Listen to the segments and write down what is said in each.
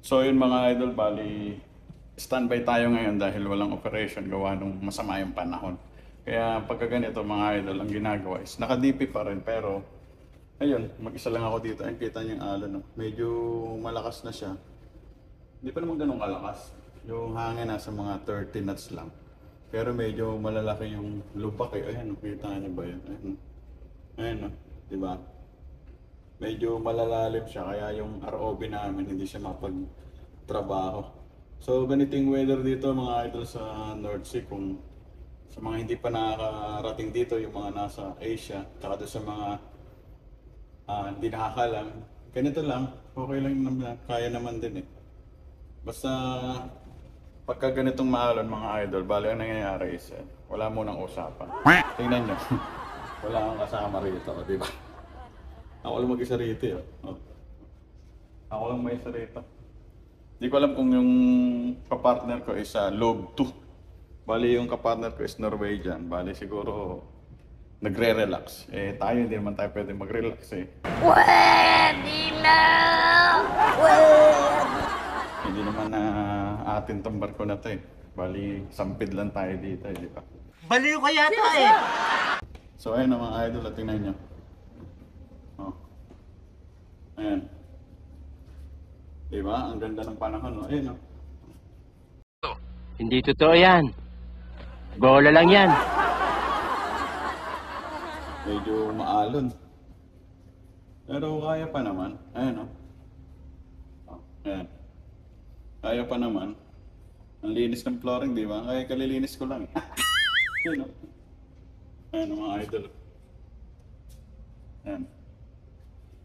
So yun mga idol, bali standby tayo ngayon dahil walang operation gawa nung masama yung panahon. Kaya pagka ganito mga idol, ang ginagawa is naka-DP pa rin pero ayun, mag-isa lang ako dito. Ayun, kita niyo yung alon, no? Medyo malakas na siya. Hindi pa naman ganun kalakas. Yung hangin nasa mga 30 knots lang. Pero medyo malalaki yung lubak eh. Ayan, kita niyo ba yun? Ayan, ayan no? Diba? Medyo malalalim siya kaya yung ROV namin hindi siya mapagtrabaho. So ganito yung weather dito mga idol sa North Sea. Kung sa mga hindi pa nakakarating dito, yung mga nasa Asia, tsaka doon sa mga hindi nakakalam, ganito lang, okay lang naman, kaya naman din eh. Basta pagka ganitong maalon mga idol, bali ang nangyayari is wala munang usapan. Tingnan nyo, wala akong kasama rito, di ba? Ako lang mag-isa rito eh. Oh. Ako lang may isa rito. Hindi ko alam kung yung kapartner ko is Lobe 2. Bali yung kapartner ko is Norwegian. Bali siguro nagre-relax. Eh tayo hindi naman tayo pwede mag-relax eh. Pwede na! Pwede! Hindi naman na atin tong barko na to eh. Bali sampid lang tayo dito eh, di ba? Baliw ka yata eh! So ayun na mga idol, at tingnan nyo. Oh. Ayan. Diba? Ang ganda ng panahon. Oh. Ayun oh. Hindi totoo yan. Bola lang yan. Medyo maalon. Pero kaya pa naman. Ayan oh. Oh, ayan. Kaya pa naman. Ang linis ng flooring, di ba? Kaya kalilinis ko lang. Ayan oh. Ayan oh, mga idol. Ayan.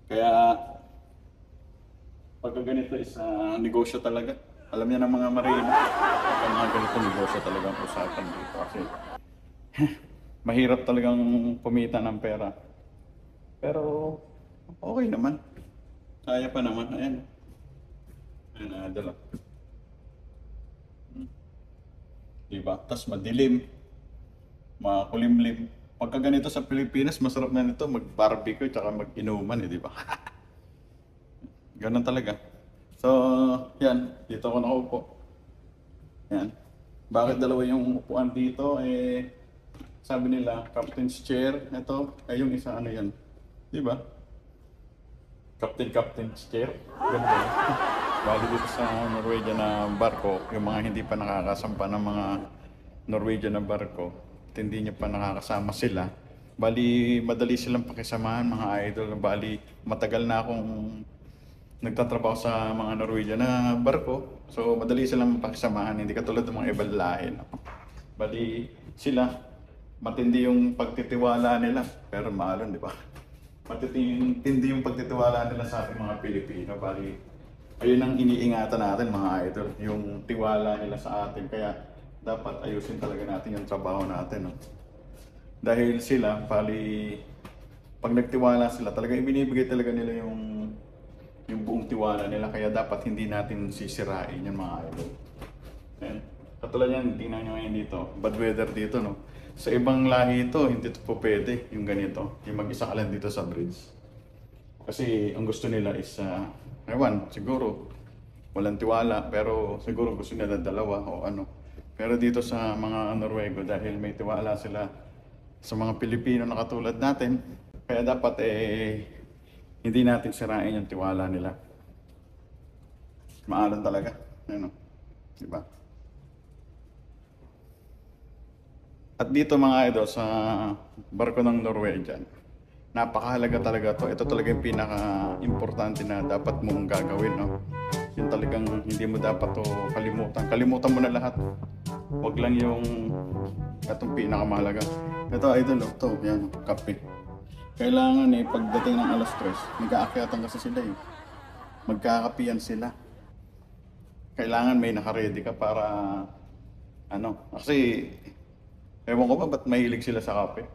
Kaya pagka ganito is negosyo talaga. Alam niya ng mga marina. Pagka mga ganito negosyo talaga ang usapan dito. Kasi mahirap talagang pumita ng pera. Pero okay naman. Kaya pa naman. Ayan. Ayan, dala. Diba? Tapos madilim. Makulimlim. Pagka ganito sa Pilipinas, masarap na nito mag-barbecue tsaka mag-inuman eh, di ba? Ganun talaga. So, yan. Dito ako nakaupo. Yan. Bakit dalawa yung upuan dito? Eh, sabi nila, captain's chair. Ito, ay yung isa ano yan. Di ba? Captain's chair. Ganun. Bali dito sa Norwegian na barko, yung mga hindi pa nakakasampa ng mga Norwegian na barko, at hindi niya pa nakakasama sila. Bali, madali silang pakisamahan mga idol. Bali, matagal na akong nagtatrabaho sa mga Norwegian na barko. So, madali silang pakisamahan. Hindi katulad ng mga ibang lahi. No? Bali, sila, matindi yung pagtitiwala nila. Pero maalon, di ba? Matindi yung pagtitiwala nila sa ating mga Pilipino. Bali, ayun ang iniingatan natin mga idol. Yung tiwala nila sa atin. Kaya, dapat ayusin talaga natin yung trabaho natin. No? Dahil sila, bali, pag nagtiwala sila, talaga ibinibigay talaga nila yung buong tiwala nila. Kaya dapat hindi natin sisirain yung mga idol. Ayan. Katulad yan, tingnan nyo ngayon dito. Bad weather dito, no? Sa ibang lahi ito, hindi ito po pwede yung ganito. Yung mag-isa ka lang dito sa bridge. Kasi ang gusto nila is, ewan, siguro, walang tiwala. Pero siguro gusto nila dalawa o ano. Pero dito sa mga Norwego, dahil may tiwala sila sa mga Pilipino na katulad natin, kaya dapat hindi natin sirain yung tiwala nila. Maalon talaga. Ano? Diba? At dito mga idol, sa barko ng Norwegian, napakahalaga talaga to. Ito talaga yung pinaka-importante na dapat mong gagawin. No? Yung talagang hindi mo dapat to kalimutan. Kalimutan mo na lahat. Huwag lang yung itong pinakamahalaga. Ito idol, ito, yan, kape. Kailangan pagdating ng alas 3, nag-aakyatan kasi sila eh. Magkakapiyan sila. Kailangan may nakaredy ka para, kasi, ewan ko ba ba't mahilig sila sa kape.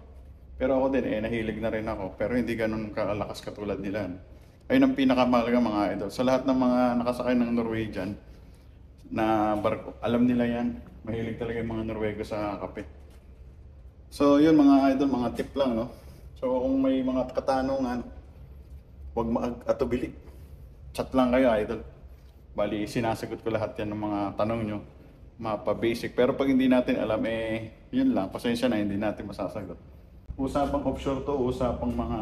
Pero ako din nahilig na rin ako. Pero hindi ganun kalakas katulad nila. Ayun ang pinakamahalaga mga idol. Sa lahat ng mga nakasakay ng Norwegian na barko, alam nila yan. Mahilig talaga yung mga Norwego sa kape. So yun mga idol, mga tip lang no. So kung may mga katanungan, huwag mag-atubili. Chat lang kayo idol. Bali, sinasagot ko lahat yan ng mga tanong nyo. Mapa-basic. Pero pag hindi natin alam, yun lang. Pasensya na, hindi natin masasagot. Usapang offshore to, usapang mga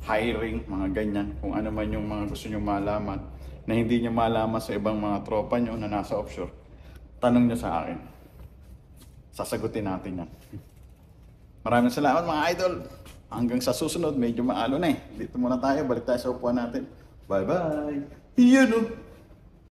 hiring, mga ganyan. Kung ano man yung mga gusto nyo malaman na hindi nyo malaman sa ibang mga tropa nyo na nasa offshore. Tanong nyo sa akin. Sasagutin natin yan. Maraming salamat mga idol. Hanggang sa susunod, medyo maalo na eh. Dito muna tayo, balik tayo sa upuan natin. Bye-bye! Yan o!